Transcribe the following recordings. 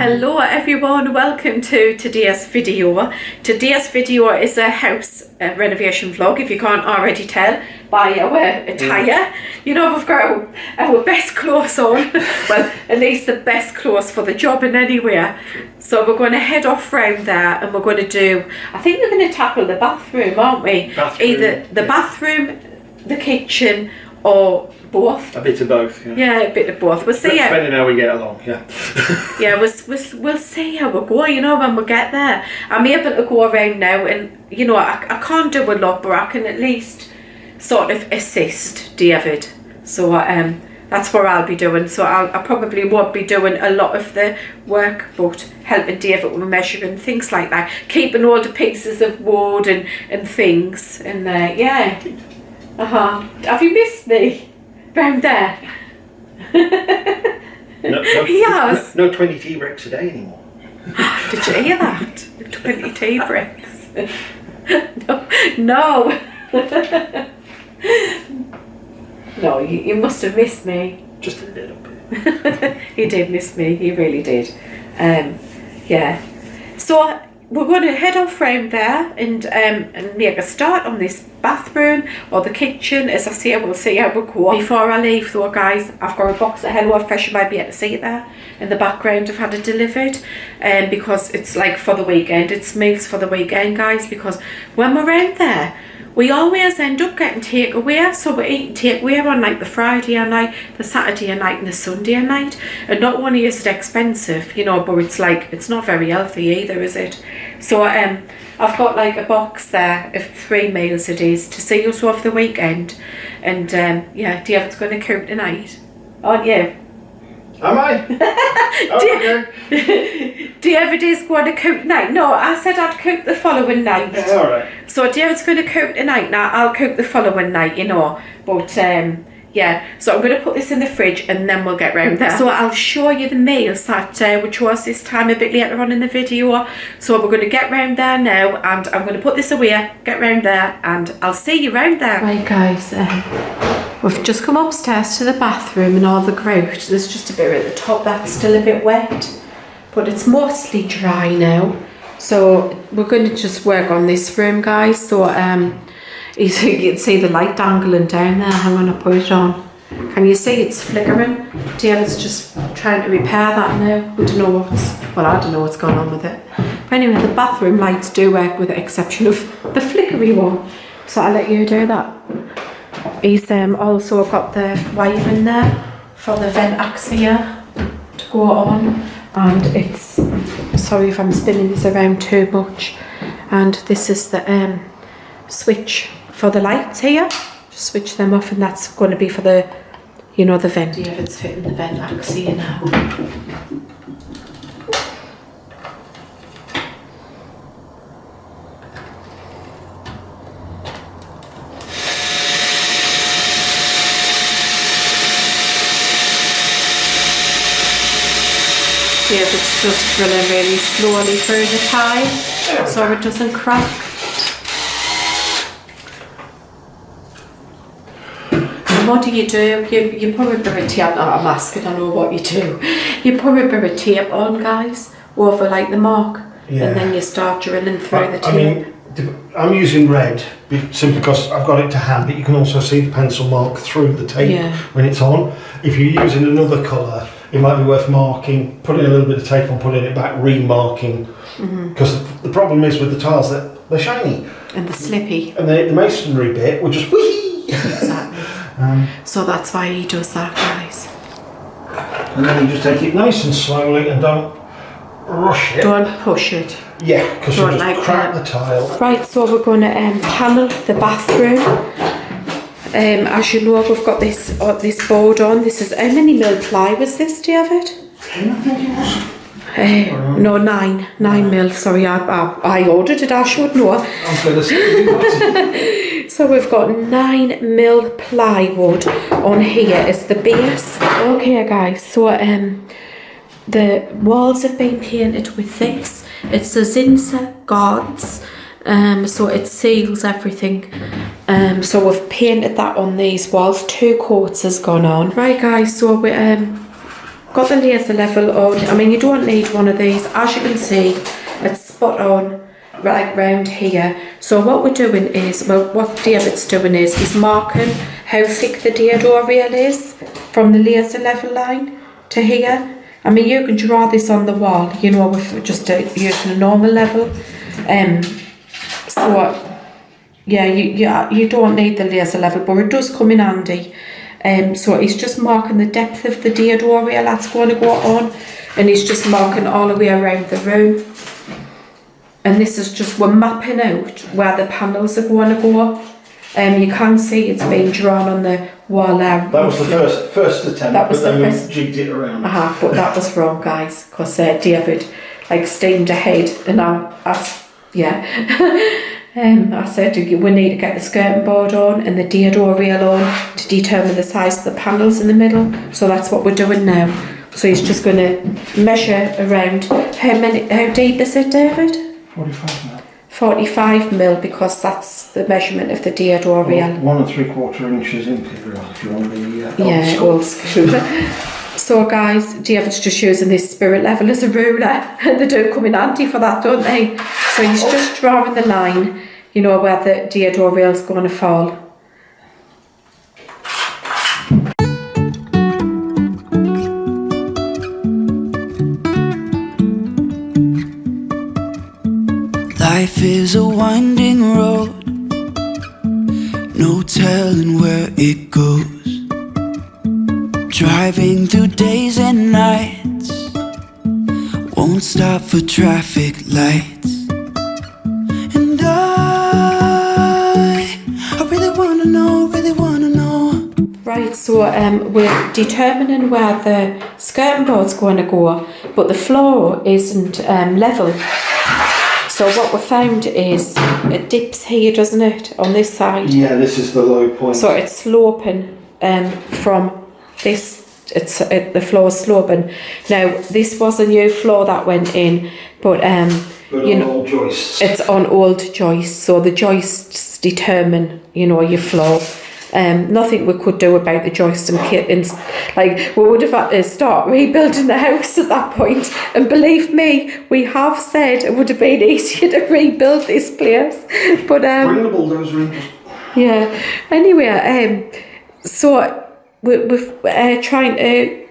Hello everyone, welcome to today's video. Today's video is a house renovation vlog, if you can't already tell by our attire. You know, we've got our best clothes on, well at least the best clothes for the job and anywhere. So we're going to head off round there and we're going to do, I think we're going to tackle the bathroom, aren't we? Either the bathroom, the kitchen, or both. A bit of both, yeah. Yeah, a bit of both. We'll see. Depending how we get along, yeah. Yeah, we'll see how we go, you know, when we get there. I'm able to go around now and, you know, I can't do a lot, but I can at least sort of assist David. So that's what I'll be doing. So I probably won't be doing a lot of the work, but helping David with measuring, things like that. Keeping all the pieces of wood and things in there, yeah. Have you missed me? Round there? Yes. No 20 tea bricks a day anymore. Did you hear that? 20 tea bricks. No. No, you must have missed me. Just a little bit. He did miss me, he really did. Yeah. So we're going to head off round there and make a start on this bathroom or the kitchen. As I say, we'll see how we go. Before I leave though, guys, I've got a box of HelloFresh. You might be able to see it there in the background. I've had it delivered because it's like for the weekend. It's meals for the weekend, guys, because when we're around there, we always end up getting takeaway. So we're eating takeaway on like the Friday night, the Saturday night and the Sunday night. And not only is it expensive, you know, but it's like, it's not very healthy either, is it? So I've got like a box there of 3 meals it is to see us off the weekend. And yeah, David's going to cook tonight, aren't you? Am I? Oh, okay. David is going to cook tonight. No, I said I'd cook the following night. Yeah, alright. So David's going to cook tonight. Now I'll cook the following night, you know. But yeah, so I'm going to put this in the fridge and then we'll get round there. So I'll show you the meals that we chose this time a bit later on in the video. So we're going to get round there now and I'm going to put this away, get round there, and I'll see you round there. Right guys, we've just come upstairs to the bathroom and all the grout. There's just a bit at the top that's still a bit wet, but it's mostly dry now. So we're going to just work on this room, guys. So you can see the light dangling down there. I'm going to put it on. Can you see it's flickering? David's just trying to repair that now. We don't know I don't know what's going on with it. But anyway, the bathroom lights do work with the exception of the flickery one. So I'll let you do that. He's also got the wiring there for the vent axia to go on. And it's, sorry if I'm spinning this around too much. And this is the switch for the lights here. Just switch them off and that's going to be for the, you know, the vent. David's fitting the vent axia now. David's just drilling really slowly through the tile so it doesn't crack. And what do? You put a bit of tape, I'm asking, I know what you do. You put a bit of tape on, guys, over like the mark, yeah. And then you start drilling through the tape. I mean, I'm using red simply because I've got it to hand, but you can also see the pencil mark through the tape when it's on. If you're using another colour, it might be worth marking, putting a little bit of tape on, putting it back, remarking. Because the problem is with the tiles that they're shiny. And they're slippy. And the masonry bit will just whee! Exactly. So that's why he does that, guys. And then you just take it nice and slowly and don't rush it. Don't push it. Yeah, because you just crack the tile. Right, so we're going to panel the bathroom. As you know, we've got this board on. This is, how many mil ply was this, David? 10, I think it was. No, 9 mil. Sorry, I ordered it. I should know. I'm going to say. So we've got 9 mil plywood on here as the base. Okay, guys. So the walls have been painted with this. It's a Zinser Guards. So it seals everything. So we've painted that on these walls. 2 coats has gone on. Right guys, so got the laser level on. I mean, you don't need one of these. As you can see, it's spot on, right round here. So what we're doing is, well, what David's doing is he's marking how thick the deodore reel is from the laser level line to here. I mean, you can draw this on the wall, you know, with just using a normal level. So yeah, you don't need the laser level, but it does come in handy. So he's just marking the depth of the deodore reel that's going to go on, and he's just marking all the way around the room. And this is just, we're mapping out where the panels are going to go. You can see it's been drawn on the wall there. That was the first attempt, that was but then first. we jigged it around. But that was wrong, guys, because David steamed ahead, and I said we need to get the skirting board on and the deodore reel on to determine the size of the panels in the middle. So that's what we're doing now. So he's just going to measure around how deep is it, David? 45 mil. 45 mil, because that's the measurement of the deodore reel. 1 3/4 inches imperial, if you want to be old school. So guys, David's just using this spirit level as a ruler, and they do come in handy for that, don't they? So he's just drawing the line, you know, where the deodore reel's going to fall. Life is a winding road, no telling where it goes. Driving through days and nights, won't stop for traffic lights. And I really wanna know. Right, so we're determining where the skirting board's going to go, but the floor isn't level. So what we found is it dips here, doesn't it, on this side? Yeah, this is the low point. So it's sloping from this. The floor is sloping. Now this was a new floor that went in, but you know, old joists. It's on old joists. So the joists determine, you know, your floor. Nothing we could do about the joist and kittens. We would have had to start rebuilding the house at that point. And believe me, we have said it would have been easier to rebuild this place. But bring the bulldozer in. Yeah. Anyway, so we're trying to.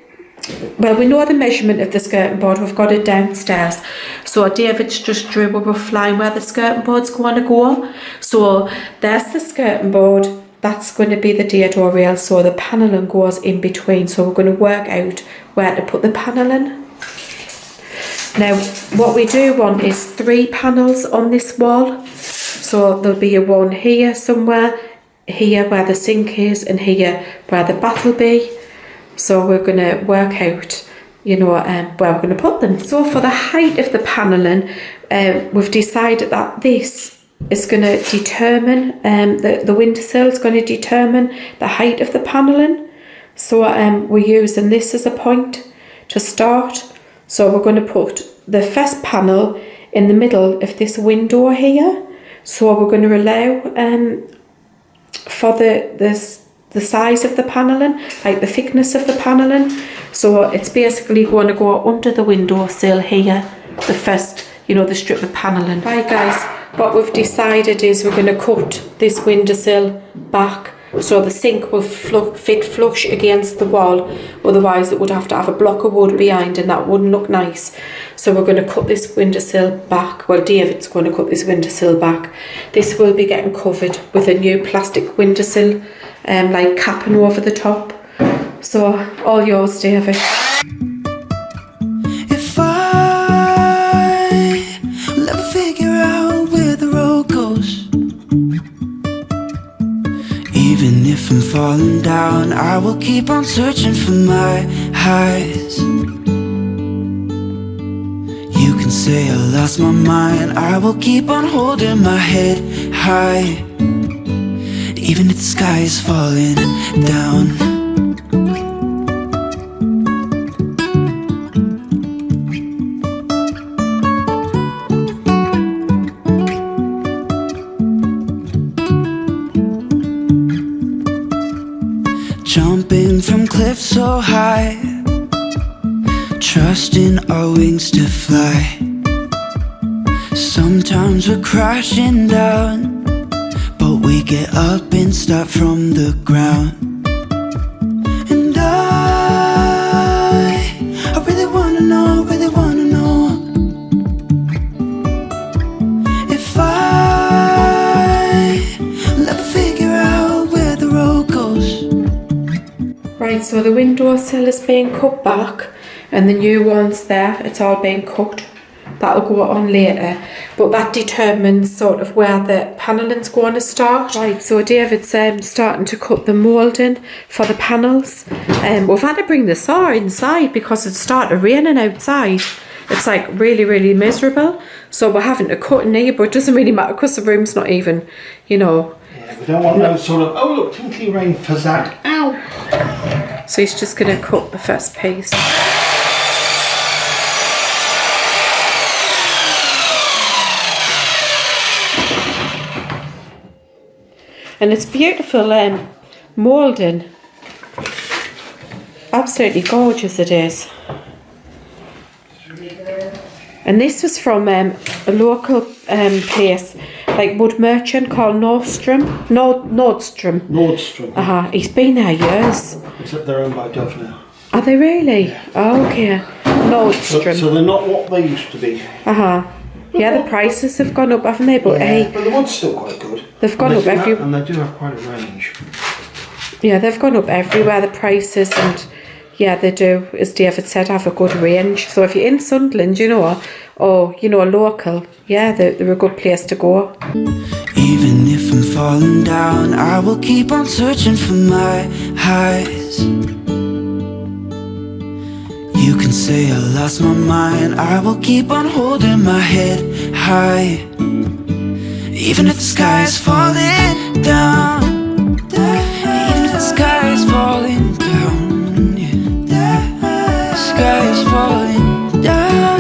Well, we know the measurement of the skirting board. We've got it downstairs. So David's just drew a rough line where the skirting board's going to go. So there's the skirting board. That's going to be the deodore reel, so the panelling goes in between. So we're going to work out where to put the panelling. Now, what we do want is 3 panels on this wall. So there'll be a one here somewhere, here where the sink is, and here where the bath will be. So we're going to work out, you know, where we're going to put them. So for the height of the panelling, we've decided that this is going to determine, the windowsill is going to determine the height of the panelling. So we're using this as a point to start. So we're going to put the first panel in the middle of this window here. So we're going to allow for the size of the panelling, like the thickness of the panelling. So it's basically going to go under the windowsill here, the first, you know, the strip of panelling. Right guys, what we've decided is we're going to cut this windowsill back so the sink will fit flush against the wall. Otherwise it would have to have a block of wood behind, and that wouldn't look nice. So we're going to cut this windowsill back. Well, David's going to cut this windowsill back. This will be getting covered with a new plastic windowsill, like capping over the top. So all yours, David. If I will ever figure out where the road goes, even if I'm falling down, I will keep on searching for my highs. You can say I lost my mind, I will keep on holding my head high, even if the sky is falling down. Jumping from cliffs so high, trusting our wings to fly. Sometimes we're crashing down, but we get up and start from the ground. And I really wanna know, if I'll ever figure out where the road goes. Right, so the windowsill is being cut back and the new one's there, it's all being cut. That'll go on later, but that determines sort of where the panelling's going to start. Right, so David's starting to cut the moulding for the panels. We've had to bring the saw inside because it's started raining outside. It's like really, really miserable. So we're having to cut in here, but it doesn't really matter because the room's not even, you know. Yeah, we don't want those sort of, oh look, tinkly rain fazzad. Ow! So he's just going to cut the first piece. And it's beautiful moulding. Absolutely gorgeous it is. And this was from a local place, like wood merchant called Nordstrom. Nordstrom. He's been there years. Except they're owned by Dove now. Are they really? Yeah. Oh, okay. Nordstrom. So they're not what they used to be. Yeah, the prices have gone up, haven't they? But hey, but the one's still quite good. They've gone up everywhere. And they do have quite a range. Yeah, they've gone up everywhere, the prices, and yeah, they do, as David said, have a good range. So if you're in Sunderland, you know, or you know, a local, yeah, they're a good place to go. Even if I'm falling down, I will keep on searching for my highs. You can say I lost my mind, I will keep on holding my head high. Even if the sky is falling down, even if the sky is falling down, yeah. The sky is falling down.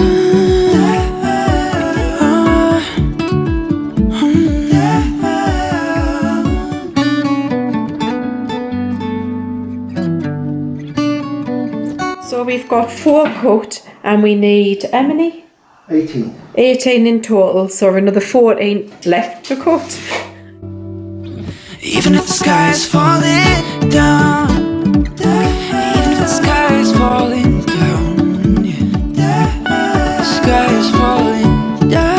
So we've got 4 cut and we need how many? 18. 18 in total, so another 14 left to cut. Even if the sky is falling down, even if the sky is falling down, yeah. The sky is falling down.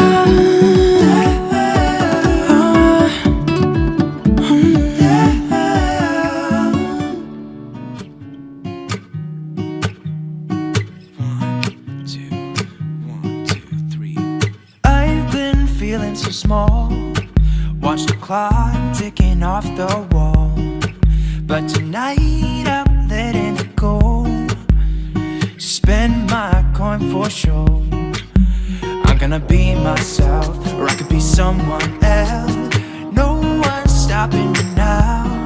I've been feeling so small. Watch the clock ticking off the wall, but tonight I'm letting it go. Spend my coin for sure. I'm gonna be myself, or I could be someone else. No one's stopping me now.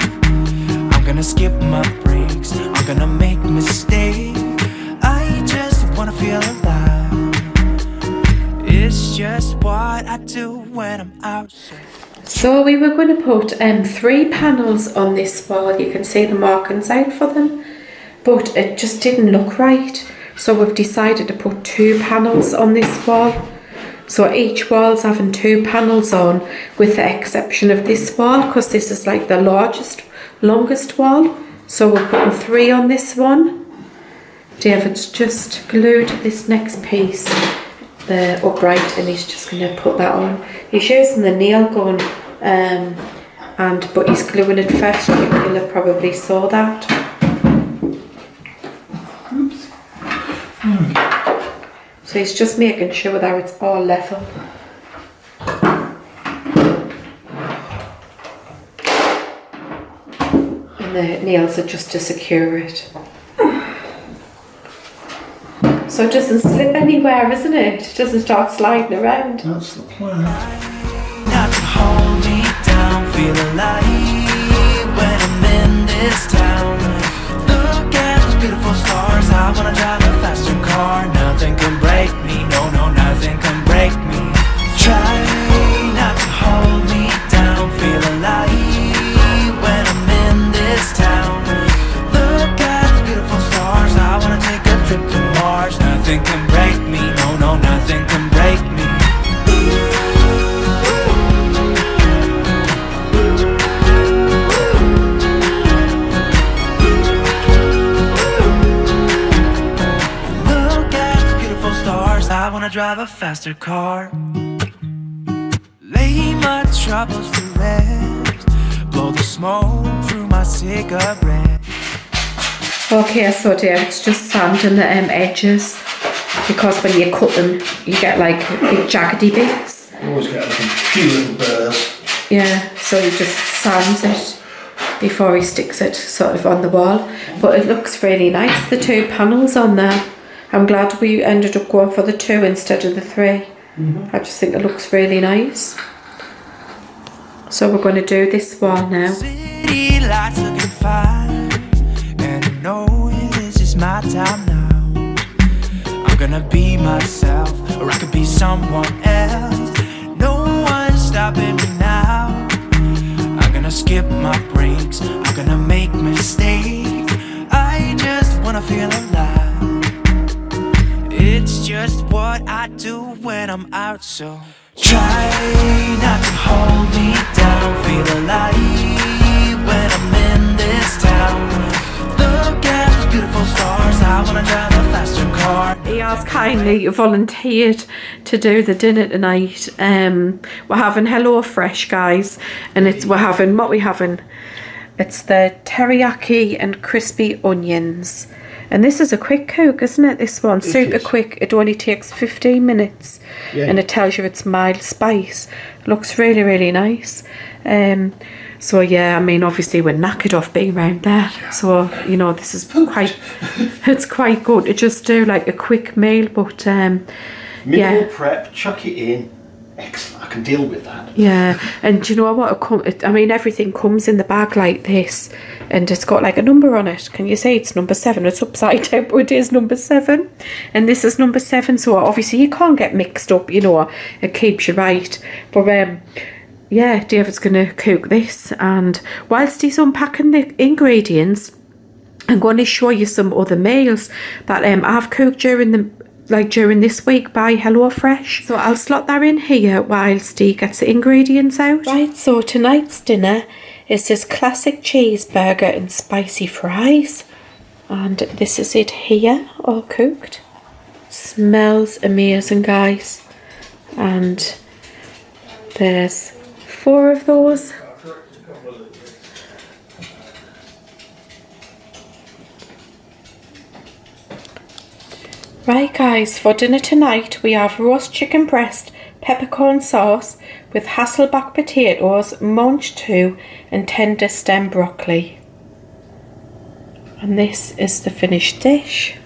I'm gonna skip my breaks, I'm gonna make mistakes. I just wanna feel alive. It's just what I do when I'm outside. So we were going to put 3 panels on this wall. You can see the markings out for them, but it just didn't look right. So we've decided to put 2 panels on this wall. So each wall's having 2 panels on, with the exception of this wall, because this is like the longest wall. So we're putting 3 on this one. David's just glued this next piece, the upright, and he's just going to put that on. He's using the nail gun, but he's gluing it first. I think he'll have probably saw that. Oops. So he's just making sure that it's all level. And the nails are just to secure it. So it doesn't slip anywhere, isn't it? It doesn't start sliding around. That's the plan. Not to hold me down, feel alive when I'm in this town. Look at those beautiful stars, I wanna drive a faster car. Nothing can break me, no, nothing can break me. Try not to hold me down, feel alive when I'm in this town. Look at those beautiful stars, I wanna take a trip to Mars. wanna drive a faster car. Lay my troubles to rest. Blow the smoke through my cigarette. Okay, so dear, it's just sanding the edges, because when you cut them, you get like big jaggedy bits. You always get like a few little burrs. Yeah, so he just sands it before he sticks it sort of on the wall. But it looks really nice, the 2 panels on there. I'm glad we ended up going for the 2 instead of the 3. I just think it looks really nice. So we're going to do this wall now. City lights looking fine, and I know this is my time now. I'm gonna be myself, or I could be someone else. No one's stopping me now. I'm gonna skip my breaks, I'm gonna make mistakes. I just wanna feel alive. It's just what I do when I'm out, so try not to hold me down. Feel alive when I'm in this town. Look at those beautiful stars. I wanna drive a faster car. He has kindly volunteered to do the dinner tonight. We're having HelloFresh, guys, and it's it's the teriyaki and crispy onions. And this is a quick cook, isn't it? This one, super quick. It only takes 15 minutes, and it tells you it's mild spice. Looks really, really nice. So yeah, I mean, obviously we're knackered off being around there. So you know, this is it's quite good to just do like a quick meal. But Minimal prep, chuck it in. Excellent, I can deal with that. Yeah, and do you know what? I mean, everything comes in the bag like this, and it's got like a number on it. Can you see it's number 7? It's upside down, but it is number 7, and this is number 7. So obviously you can't get mixed up. You know, it keeps you right. But yeah, David's gonna cook this, and whilst he's unpacking the ingredients, I'm going to show you some other meals that I've cooked during this week by HelloFresh. So I'll slot that in here whilst he gets the ingredients out. Right, so tonight's dinner is this classic cheeseburger and spicy fries. And this is it here, all cooked. Smells amazing, guys. And there's 4 of those. Right, guys, for dinner tonight we have roast chicken breast, peppercorn sauce with Hasselback potatoes, mange tout and tender stem broccoli. And this is the finished dish.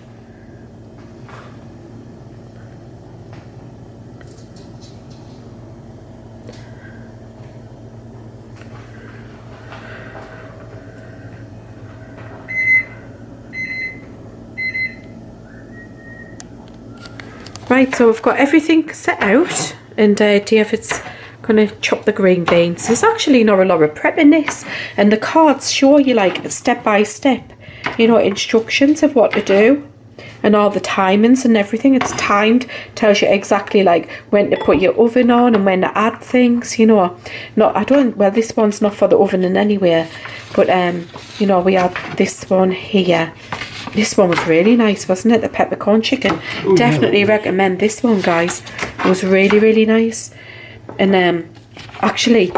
Right, so we've got everything set out, and David's going to chop the green beans. There's actually not a lot of prep in this, and the cards show you like step by step, you know, instructions of what to do, and all the timings and everything. It's timed, tells you exactly like when to put your oven on and when to add things, you know. Well, this one's not for the oven in anywhere, but you know, we have this one here. This one was really nice, wasn't it? The peppercorn chicken. Ooh, definitely recommend this one, guys. It was really, really nice. And actually,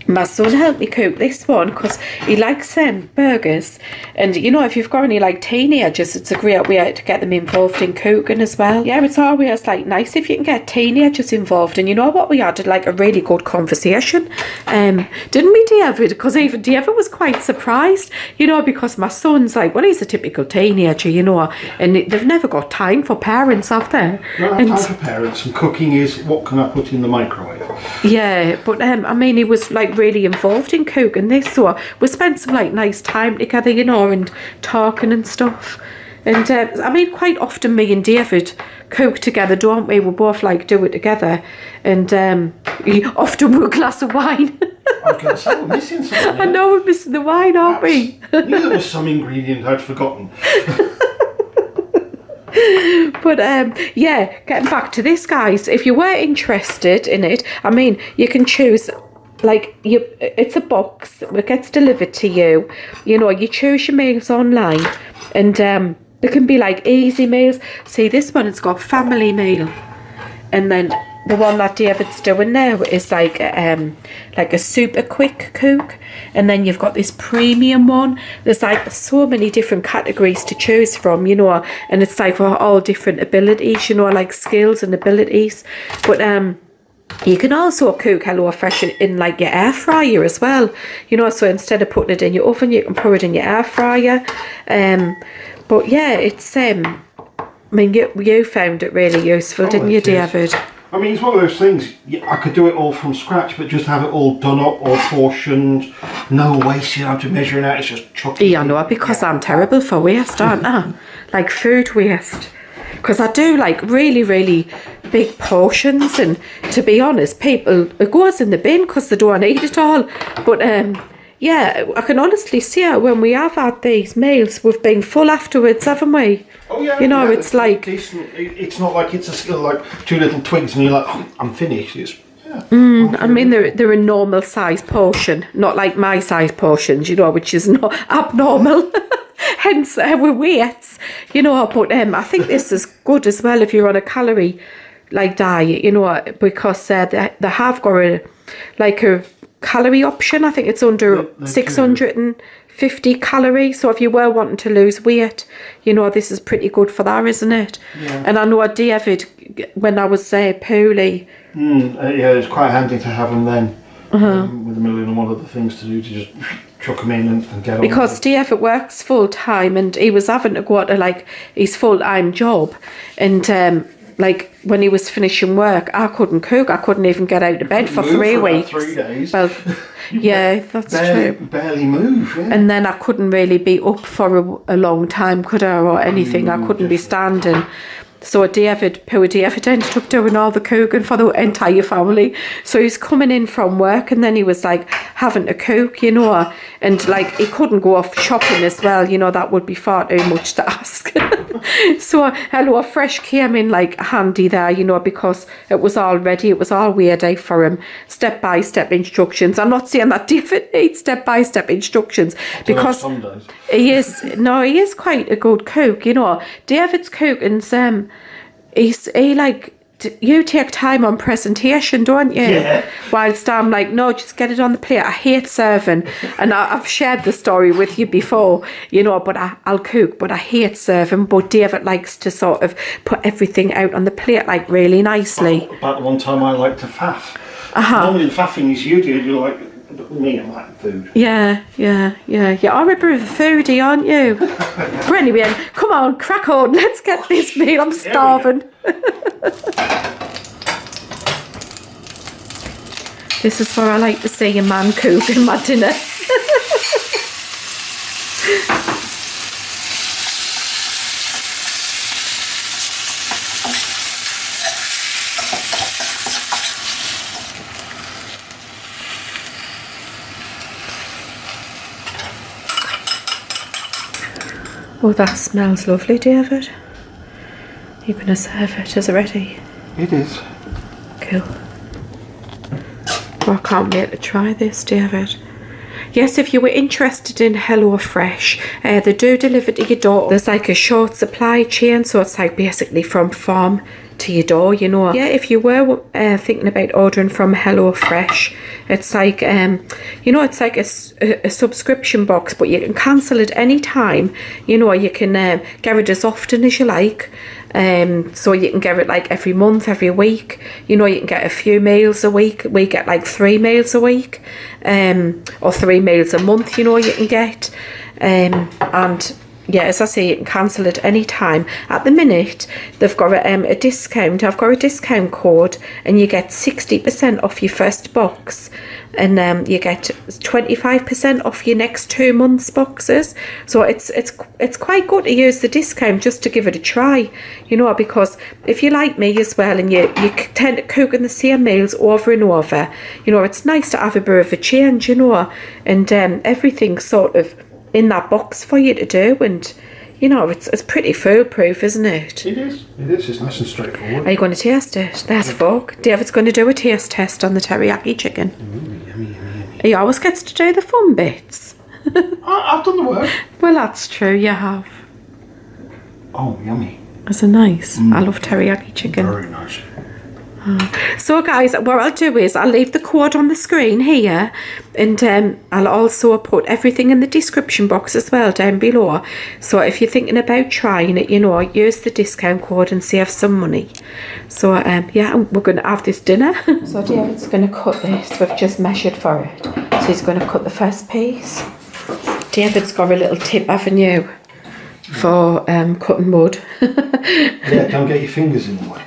my son helped me cook this one because he likes burgers, and you know, if you've got any like teenagers, it's a great way to get them involved in cooking as well. Yeah, it's always like nice if you can get teenagers involved. And you know what, we had like a really good conversation, didn't we, David? Because even David was quite surprised, you know, because my son's like, well, he's a typical teenager, you know, and they've never got time for parents, have they? No, time for parents, and cooking is what can I put in the microwave. Yeah, but I mean, he was like really involved in cooking this, so we spent some like nice time together, you know, and talking and stuff. And I mean, quite often me and David cook together, don't we? We both like do it together, and often with a glass of wine. I was going to say, we're missing something. I know, we're missing the wine, aren't we? Knew there was some ingredient I'd forgotten. But yeah, getting back to this, guys, if you were interested in it, I mean, you can choose, like, it's a box, it gets delivered to you, you know, you choose your meals online, and it can be like easy meals. See, this one, it's got family meal, and then the one that David's doing now is like a super quick cook, and then you've got this premium one. There's like so many different categories to choose from, you know, and it's like for all different abilities, you know, like skills and abilities. But you can also cook HelloFresh in like your air fryer as well, you know, so instead of putting it in your oven, you can put it in your air fryer. But yeah, it's I mean, you found it really useful, didn't you, David? I mean, it's one of those things, I could do it all from scratch, but just have it all done up or portioned, no waste, you know, to measure it out, it's just chucking. Yeah, I know, because I'm terrible for waste, aren't I? Like food waste. Because I do like really, really big portions, and to be honest, it goes in the bin because they don't eat it all. But yeah, I can honestly say when we have had these meals, we've been full afterwards, haven't we? Oh yeah, you know, yeah, it's like decent. It's not like it's a skill like 2 little twigs and you're like, oh, I'm finished. It's I mean, they're a normal size portion, not like my size portions, you know, which is not abnormal. Hence our weights, you know. But I think this is good as well if you're on a calorie like diet, you know, because they have got a calorie option. I think it's under 650 calories. So if you were wanting to lose weight, you know, this is pretty good for that, isn't it? Yeah. And I know David, when I was poorly. Yeah, it's quite handy to have them then. With a million and one other things to do, to just chuck them in and get on. Because David works full time, and he was having to go to like his full time job, and like when he was finishing work, I couldn't cook. I couldn't even get out of bed for 3 weeks. 3 days. Well, yeah, that's true. Barely move. Yeah. And then I couldn't really be up for a long time, could I, or anything. I couldn't be standing. So poor David ended up doing all the cooking for the entire family. So he was coming in from work, and then he was like having to cook, you know, and like he couldn't go off shopping as well, you know, that would be far too much to ask. So HelloFresh came in like handy there, you know, because it was all ready, it was all weird out for him, step-by-step instructions. I'm not saying that David needs step-by-step instructions, because he is quite a good cook, you know. David's cooking's he like, you take time on presentation, don't you? Yeah. Whilst I'm like, no, just get it on the plate. I hate serving, and I've shared the story with you before, you know, but I'll cook, but I hate serving. But David likes to sort of put everything out on the plate like really nicely. About the one time I like to faff. Normally the faffing is you do, you're like, me, I'm like food. Yeah. You're a bit of a foodie, aren't you? But anyway, come on, crack on, let's get this meal. I'm starving. This is where I like to see a man cooking my dinner. Oh, that smells lovely, David. You're going to serve it. Is it ready? It is. Cool. Oh, I can't wait to try this, David. Yes, if you were interested in HelloFresh, they do deliver to your door. There's like a short supply chain, so it's like basically from farm to your door, you know. Yeah, if you were thinking about ordering from HelloFresh, it's like, you know, it's like a subscription box, but you can cancel it any time. You know, you can get it as often as you like. So you can get it like every month, every week. You know, you can get a few meals a week. We get like 3 meals a week, or 3 meals a month, you know, you can get. And yeah, as I say, you can cancel it any time. At the minute, they've got a discount. I've got a discount code, and you get 60% off your first box, and you get 25% off your next 2 months boxes. So it's quite good to use the discount just to give it a try, you know, because if you like me as well, and you tend to cook in the same meals over and over, you know, it's nice to have a bit of a change, you know, and everything's sort of in that box for you to do, and you know, it's pretty foolproof, isn't it? It is. It's nice and straightforward. Are you going to taste it? There's a fork. David's going to do a taste test on the teriyaki chicken. Ooh, yummy. He always gets to do the fun bits. I've done the work. Well, that's true, you have. Oh, yummy. Is it nice? I love teriyaki chicken. Very nice. So guys, what I'll do is I'll leave the code on the screen here, and I'll also put everything in the description box as well down below. So if you're thinking about trying it, you know, use the discount code and save some money. So yeah, we're going to have this dinner. So David's going to cut this. We've just measured for it. So he's going to cut the first piece. David's got a little tip, haven't you, for cutting wood. Yeah, don't get your fingers in the way.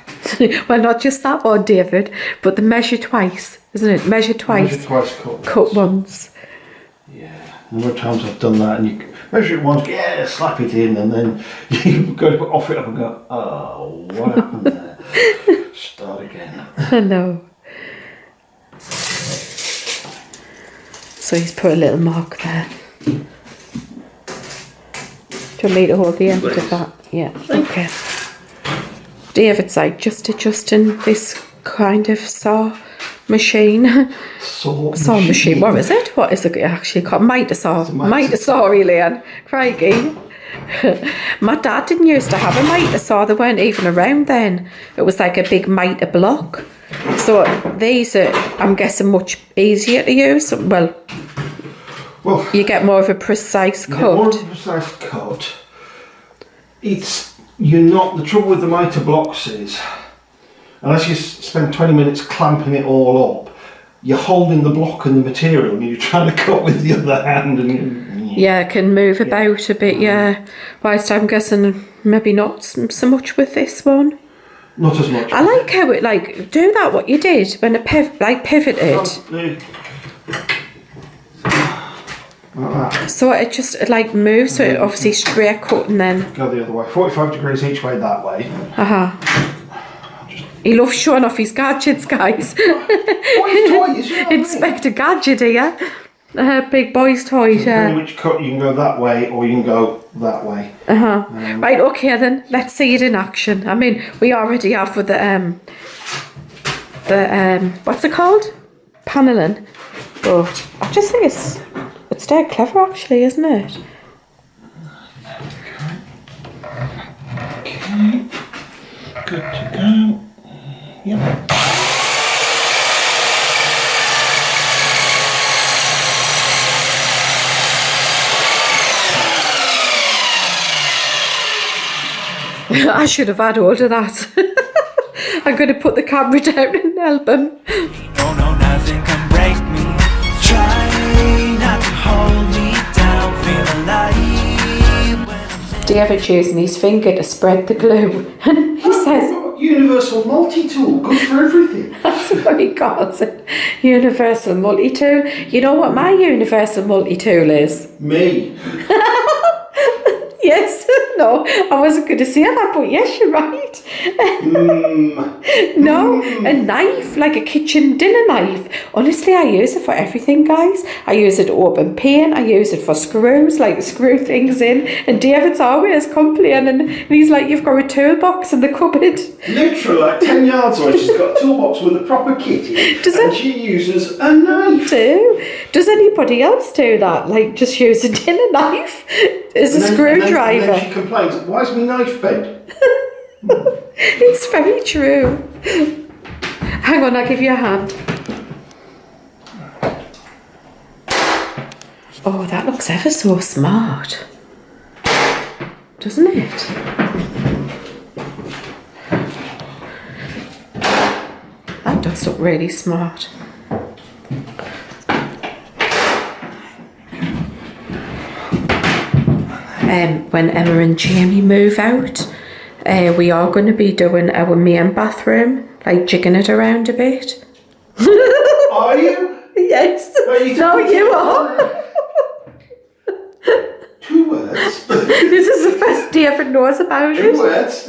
Well, not just that one, David, but the measure twice, isn't it? Measure twice. Measure twice, cut once. Yeah, a number of times I've done that, and you measure it once, yeah, slap it in, and then you go to off it up and go, oh, what happened there? Start again. I know. So he's put a little mark there. Do you want me to hold the end of that? Yeah, okay. David's like just adjusting this kind of saw machine. Saw machine. What is it? What is it actually called? Miter saw. Miter saw, really, and crikey. My dad didn't used to have a miter saw. They weren't even around then. It was like a big miter block. So these are, I'm guessing, much easier to use. Well, you get more of a precise cut. More of a precise cut. You're not, the trouble with the miter blocks is, unless you spend 20 minutes clamping it all up, you're holding the block and the material and you're trying to cut with the other hand. And yeah, it can move about a bit, yeah. Whilst I'm guessing maybe not so much with this one. Not as much. I like how it, like, do that what you did when it pivoted. Like that. So it just like moves, so it obviously straight cut and then go the other way. 45 degrees each way that way. He loves showing off his gadgets, guys. Boys' toys, yeah. Inspector Gadget here. Big boy's toys, yeah. Which cut you can go that way or you can go that way. Right, okay then. Let's see it in action. I mean, we already have with the what's it called? Paneling. But I just think it's dead clever, actually, isn't it? Okay. Good to go. Yep. I should have had all of that. I'm going to put the camera down and help him. No, nothing can break me. Try not to hold me down, feel alive. David's using his finger to spread the glue. And he says, universal multi-tool, good for everything. That's what he calls it. Universal multi-tool. You know what my universal multi-tool is? Me. Yes, no, I wasn't going to say that, but yes, you're right. No, a knife, like a kitchen dinner knife. Honestly, I use it for everything, guys. I use it to open paint. I use it for screws, like screw things in. And David's always complaining. And he's like, you've got a toolbox in the cupboard. Literally, like 10 yards away, she's got a toolbox with a proper kitty. She uses a knife. Does anybody else do that? Like, just use a dinner knife as a screwdriver? And then she complains, why is my knife bent? It's very true. Hang on, I'll give you a hand. Oh, that looks ever so smart. Doesn't it? That does look really smart. When Emma and Jamie move out, we are going to be doing our main bathroom, like jigging it around a bit. Are you? Yes. No, you are. 2 words. This is the first David knows about it. 2 words.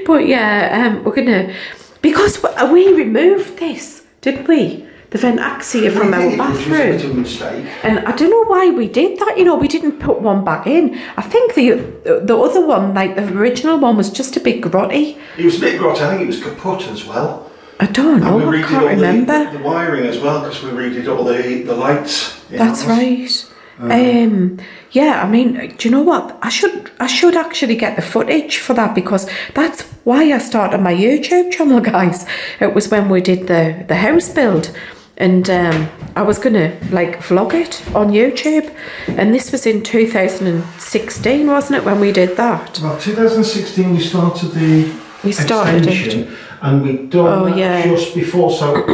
But yeah, we're going to, because we removed this, didn't we? The vent axia from our bathroom. Which was a bit of a mistake. And I don't know why we did that, you know, we didn't put one back in. I think the other one, like the original one, was just a bit grotty. It was a bit grotty, I think it was kaput as well. I don't know, I can't remember. The wiring as well, because we redid all the lights. That's right. Yeah, I mean, do you know what? I should actually get the footage for that, because that's why I started my YouTube channel, guys. It was when we did the house build, and I was gonna like vlog it on YouTube, and this was in 2016, wasn't it, when we did that? Well, 2016 we started the extension, it. and we'd done that just before, so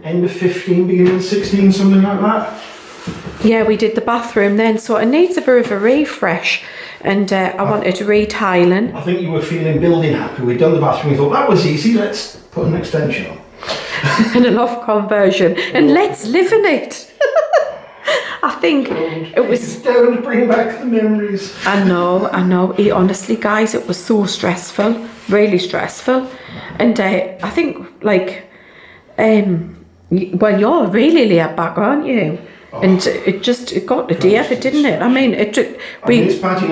end of 15, beginning of 16, something like that. Yeah, we did the bathroom then, so it needs a bit of a refresh, and I wanted retiling. I think you were feeling building happy. We'd done the bathroom, you thought that was easy, let's put an extension on. And a loft conversion, and let's live in it. I think it was... Don't bring back the memories. I know. Honestly, guys, it was so stressful, really stressful. And I think, like, well, you're really laid back, aren't you? And it got to David, didn't it? I mean,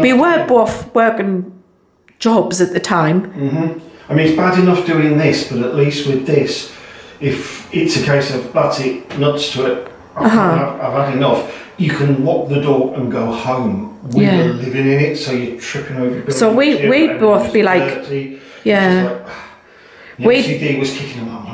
we were both working jobs at the time. I mean, it's bad enough doing this, but at least with this, if it's a case of that's it, nuts to it, I've had enough, you can lock the door and go home. We were living in it, so you're tripping over your building. So we'd both be like, yeah. The OCD was kicking them, I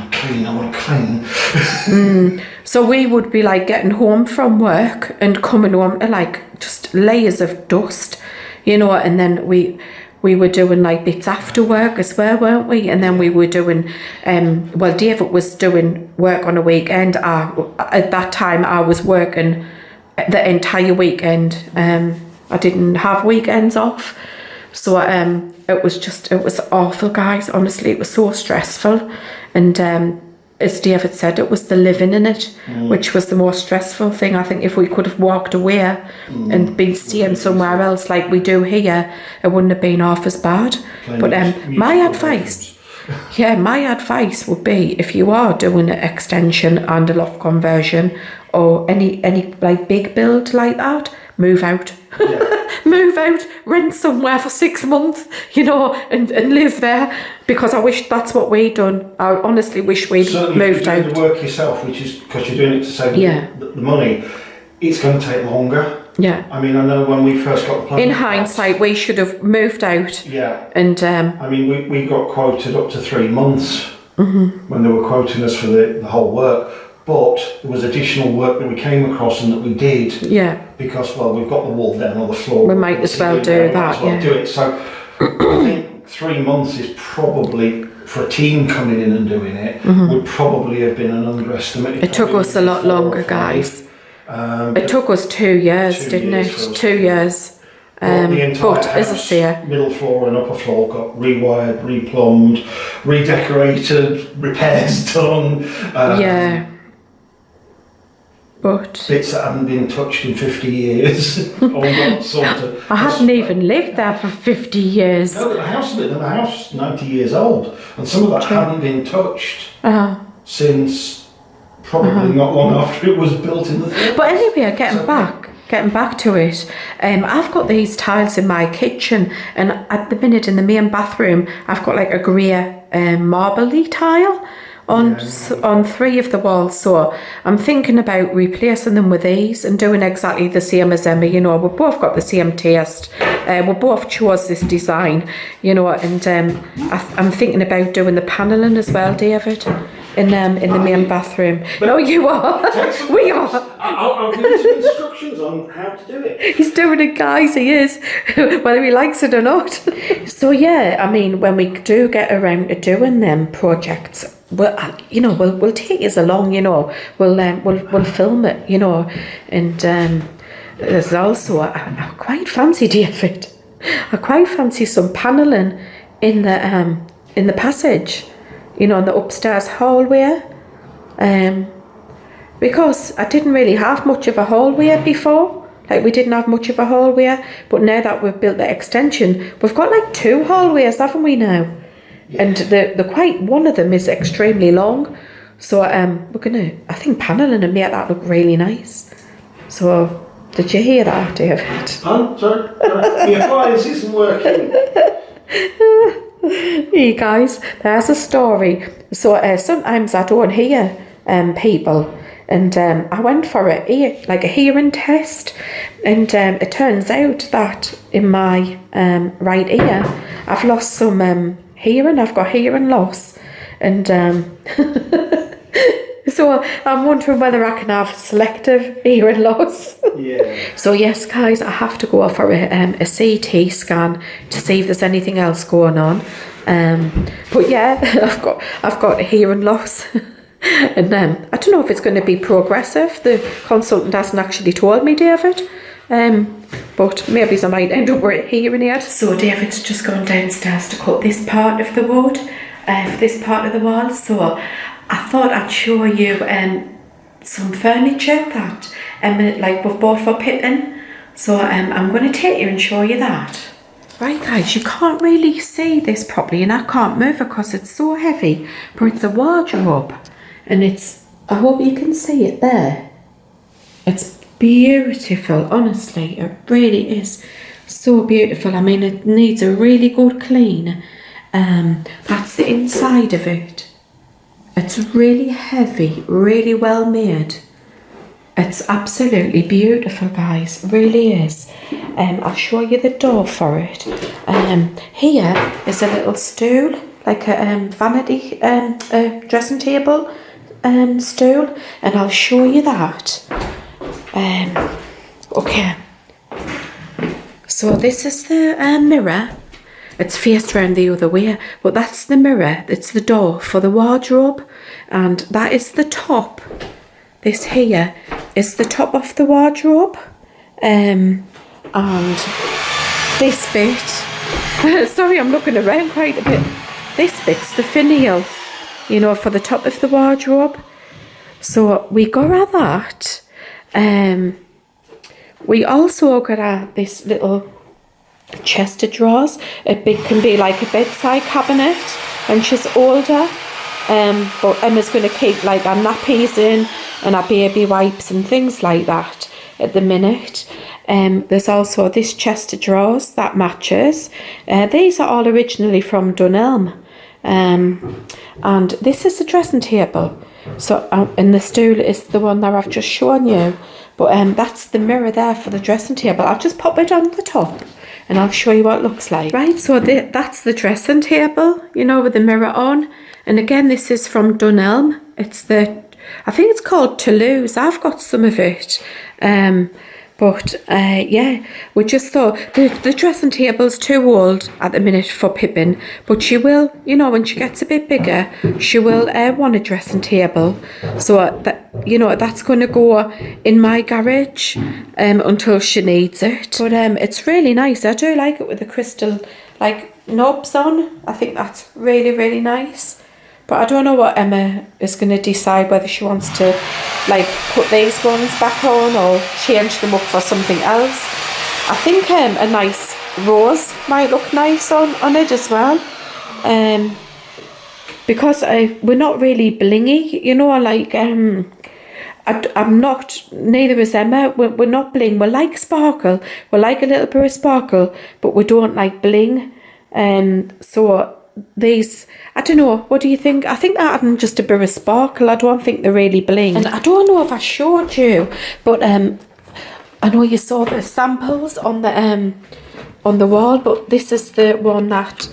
want to clean. So we would be like getting home from work and coming home to like just layers of dust, you know, and then we were doing like bits after work as well, weren't we? And then we were doing, well, David was doing work on a weekend. At that time I was working the entire weekend. I didn't have weekends off. So it was awful, guys. Honestly, it was so stressful. And as David said, it was the living in it, which was the most stressful thing. I think if we could have walked away and been staying somewhere else like we do here, it wouldn't have been half as bad. But my advice would be, if you are doing an extension and a loft conversion or any like big build like that, move out. Move out, rent somewhere for 6 months, you know, and live there, because I wish that's what we'd done. I honestly wish we'd moved out. Certainly, if you're doing the work yourself, which is because you're doing it to save the money, it's going to take longer. Yeah. I mean, I know when we first got the plan. In hindsight, we should have moved out. Yeah. And I mean, we got quoted up to 3 months when they were quoting us for the whole work. But there was additional work that we came across and that we did. Yeah. Because, well, we've got the wall down on the floor. We might as well do that, do it. So I think 3 months is probably, for a team coming in and doing it, would probably have been an underestimate. It took us a lot longer, guys. It took us 2 years, didn't it? 2 years. But as I say, middle floor and upper floor got rewired, replumbed, redecorated, repairs done. But bits that hadn't been touched in 50 years. I hadn't even lived there for 50 years. No, but the house is 90 years old, and some of that hadn't been touched since probably not long after it was built in the 30s. But anyway, getting back to it, I've got these tiles in my kitchen, and at the minute in the main bathroom I've got like a grey marble-y tile on 3 of the walls, so I'm thinking about replacing them with these and doing exactly the same as Emma. You know, we've both got the same taste, we both chose this design, you know, and I'm thinking about doing the panelling as well, David, in the main bathroom. No, you are. We are. I'll give you some instructions on how to do it. He's doing it, guys. He is, whether he likes it or not. So yeah, I mean, when we do get around to doing them projects, we'll take us along. You know, we'll film it. You know, and there's also I quite fancy, David. I quite fancy some panelling in the passage. You know, in the upstairs hallway, because I didn't really have much of a hallway before. Like, we didn't have much of a hallway, but now that we've built the extension, we've got like 2 hallways, haven't we now? Yeah. And one of them is extremely long, so we're gonna, I think, panelling and make that look really nice. So, did you hear that, David? I'm sorry, the appliance isn't working. Hey guys, there's a story. So sometimes I don't hear people And I went for a hearing test, and it turns out that in my right ear I've lost some hearing. I've got hearing loss, and so I'm wondering whether I can have selective hearing loss. Yeah. So yes, guys, I have to go for a CT scan to see if there's anything else going on. But yeah, I've got hearing loss, and I don't know if it's going to be progressive. The consultant hasn't actually told me, David. But maybe I might end up with a hearing aid. So David's just gone downstairs to cut this part of the wood, for this part of the wall. So I thought I'd show you some furniture that we've bought for Pippin. So I'm going to take you and show you that. Right, guys, you can't really see this properly, and I can't move it because it's so heavy, but it's a wardrobe, and I hope you can see it there. It's beautiful, honestly, it really is so beautiful. I mean, it needs a really good clean. That's the inside of it. It's really heavy, really well made. It's absolutely beautiful, guys, it really is. I'll show you the door for it. Here is a little stool, like a vanity dressing table stool, and I'll show you that. Okay, so this is the mirror. It's faced round the other way, but that's the mirror. It's the door for the wardrobe, and that is the top. This here is the top of the wardrobe, and this bit, sorry, I'm looking around quite a bit. This bit's the finial, you know, for the top of the wardrobe. So we got that. We also got this little chest of drawers. It can be like a bedside cabinet when she's older. But Emma's going to keep like our nappies in and our baby wipes and things like that at the minute. There's also this chest of drawers that matches. These are all originally from Dunelm. And this is the dressing table. So, and the stool is the one that I've just shown you. But that's the mirror there for the dressing table. I'll just pop it on the top and I'll show you what it looks like. Right, so that's the dressing table, you know, with the mirror on. And again, this is from Dunelm. I think it's called Toulouse. I've got some of it. Yeah, we just thought the dressing table's too old at the minute for Pippin, but she will, you know, when she gets a bit bigger, she will want a dressing table. So that, you know, that's going to go in my garage until she needs it. But it's really nice. I do like it with the crystal like knobs on. I think that's really, really nice. But I don't know what Emma is going to decide, whether she wants to like put these ones back on or change them up for something else. I think a nice rose might look nice on it as well. Because we're not really blingy, you know, like I'm not, neither is Emma, we're not bling. We like sparkle, we like a little bit of sparkle, but we don't like bling. So these, I don't know, what do you think? I think that having just a bit of sparkle, I don't think they're really bling. And I don't know if I showed you, but I know you saw the samples on the wall, but this is the one that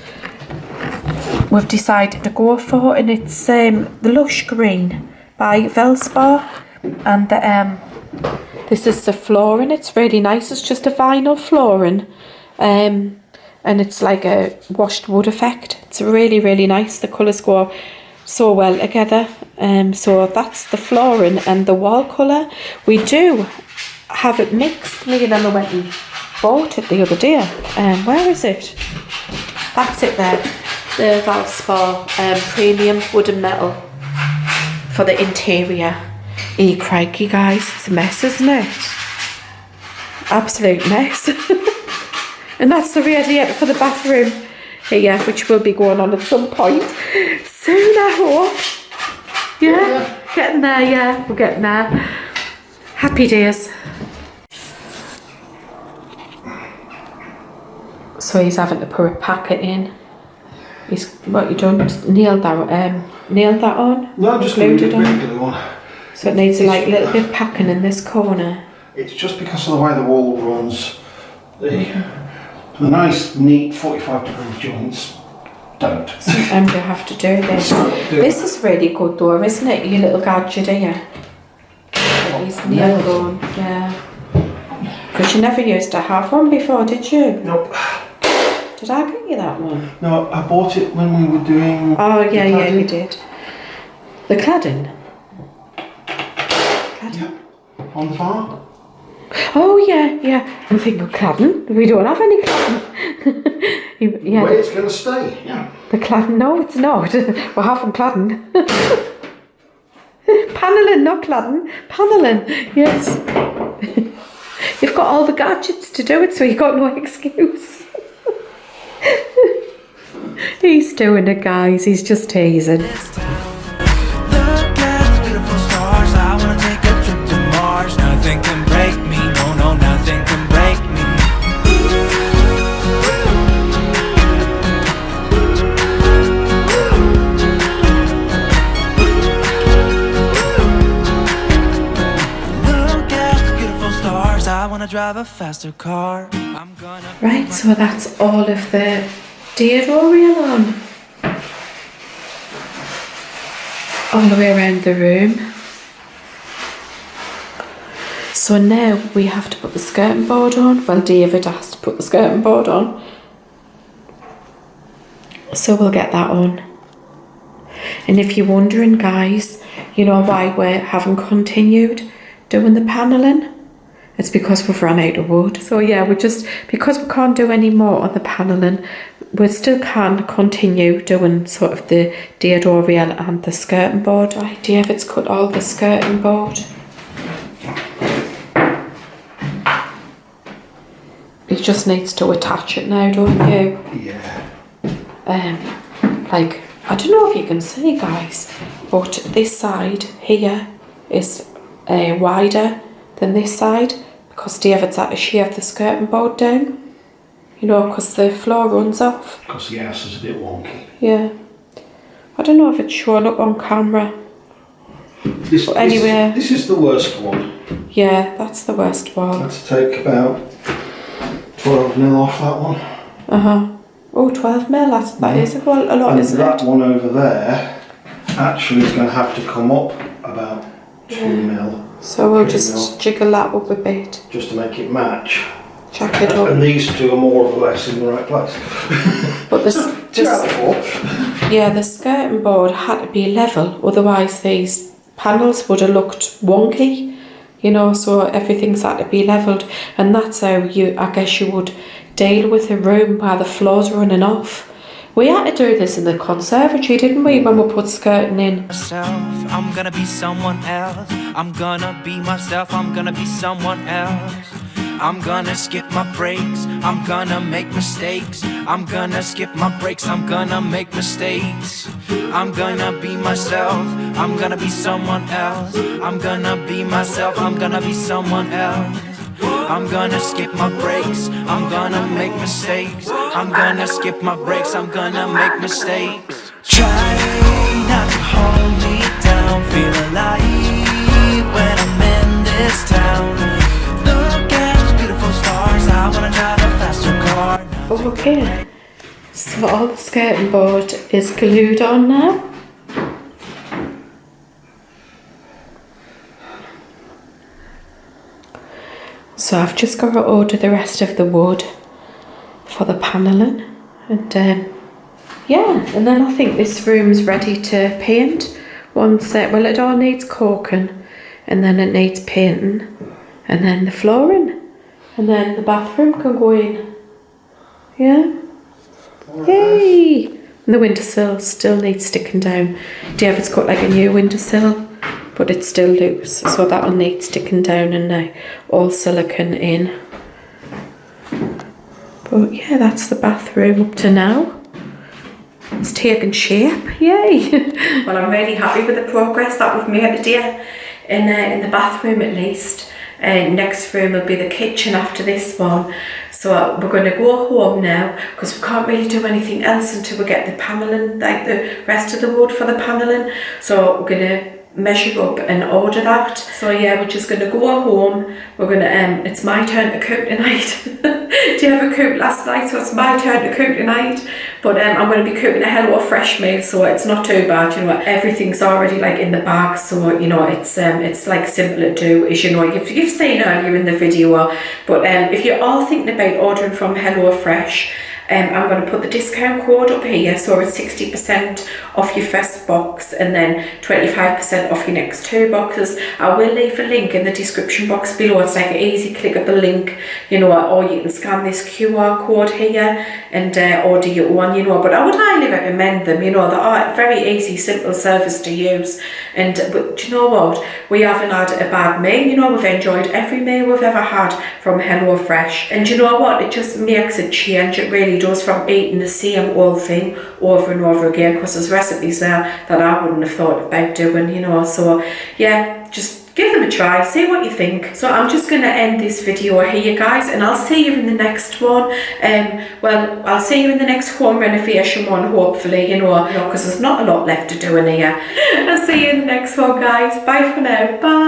we've decided to go for, and it's the Lush Green by Velspar, and this is the flooring. It's really nice. It's just a vinyl flooring, and it's like a washed wood effect. It's really, really nice. The colours go so well together. So that's the flooring and the wall colour. We do have it mixed. Me and Emma went and bought it the other day. Where is it? That's it there. The Valspar premium wood and metal for the interior. Crikey, guys, it's a mess, isn't it? Absolute mess. And that's the radiator for the bathroom here, which will be going on at some point soon, I hope. Yeah, getting there, yeah, we're getting there. Happy days. So he's having to put a packet in. What you done? Nailed that on? No, I'm just going to do the one. So it needs like a little bit of packing in this corner. It's just because of the way the wall runs. The nice, neat 45-degree joints don't. Sometimes you have to do this. This is really good though, isn't it? Your little gadget here. These nail gun, yeah. Because you never used to have one before, did you? Nope. Did I get you that one? No, I bought it when we were doing... Oh, yeah, you did. The cladding? Yeah, on the bar. Oh, yeah. I'm thinking cladding. We don't have any cladding. Yeah. Where it's going to stay, yeah. The cladding? No, it's not. We're having cladding. Panelling, not cladding. Panelling, yes. You've got all the gadgets to do it, so you've got no excuse. He's doing it, guys. He's just teasing. Look at the beautiful stars. I wanna take a trip to Mars. Nothing can break me. No, nothing can break me. Look at the beautiful stars. I wanna drive a faster car. I'm gonna. Right, so that's all of the deodorant on. All the way around the room. So now we have to put the skirting board on. Well, David has to put the skirting board on. So we'll get that on. And if you're wondering, guys, you know why we haven't continued doing the panelling? It's because we've run out of wood. So yeah, because we can't do any more on the panelling, we still can continue doing sort of the deodorant and the skirting board. Right, David's cut all the skirting board. He just needs to attach it now, don't you? Yeah. Like, I don't know if you can see, guys, but this side here is wider than this side because David's had to shave the skirting board down, you know, because the floor runs off. Because the house is a bit wonky. Yeah. I don't know if it's showing up on camera. This is the worst one. Yeah, that's the worst one. Let's take about 12 mil off that one. Oh, 12 mil, that is a lot, and isn't that it? one over there actually is going to have to come up about 2 mil. So we'll just jiggle that up a bit. Just to make it match. Check it up. And these two are more or less in the right place. But the skirting board had to be level, otherwise these panels would have looked wonky, you know, so everything's had to be levelled, and that's how I guess you would deal with a room where the floor's running off. We had to do this in the conservatory, didn't we, when we put skirting in? I'm gonna be someone else. I'm gonna be myself. I'm gonna be someone else. I'm gonna skip my breaks. I'm gonna make mistakes. I'm gonna skip my breaks. I'm gonna make mistakes. I'm gonna be myself. I'm gonna be someone else. I'm gonna be myself. I'm gonna be someone else. I'm gonna skip my breaks. I'm gonna make mistakes. I'm gonna skip my breaks. I'm gonna make mistakes. Try not to hold me down. Feel alive when I'm in this town. Look at those beautiful stars. I wanna drive a faster car. Okay, so all the skirting board is glued on now. So I've just got to order the rest of the wood for the panelling, and yeah, and then I think this room's ready to paint. Once well, it all needs caulking, and then it needs painting, and then the flooring, and then the bathroom can go in. Yeah. Yay! And the windowsill still needs sticking down. David's got like a new windowsill, but it's still loose, so that'll need sticking down and all silicone in. But yeah, that's the bathroom up to now. It's taking shape, yay! Well, I'm really happy with the progress that we've made today in the bathroom at least. Next room will be the kitchen after this one. So we're going to go home now because we can't really do anything else until we get the panelling, like the rest of the wood for the panelling. So we're going to measure up and order that. So yeah, we're just gonna go home. We're gonna it's my turn to cook tonight. Do you ever cook last night? So it's my turn to cook tonight. But I'm gonna be cooking a HelloFresh meal, so it's not too bad. You know, everything's already like in the bag, so you know it's like simple to do, as you know you've seen earlier in the video. But if you're all thinking about ordering from HelloFresh, I'm going to put the discount code up here, so it's 60% off your first box and then 25% off your next 2 boxes. I will leave a link in the description box below. It's like an easy clickable link, you know, or you can scan this QR code here and order your own, you know. But I would highly recommend them, you know. They are very easy, simple service to use. And but do you know what? We haven't had a bad meal, you know. We've enjoyed every meal we've ever had from HelloFresh. And you know what? It just makes a change. It really does, from eating the same old thing over and over again, because there's recipes there that I wouldn't have thought about doing, you know. So yeah, just give them a try, see what you think. So I'm just going to end this video here, guys, and I'll see you in the next one. Well, I'll see you in the next home renovation one, hopefully, you know, because there's not a lot left to do in here. I'll see you in the next one, guys. Bye for now. Bye.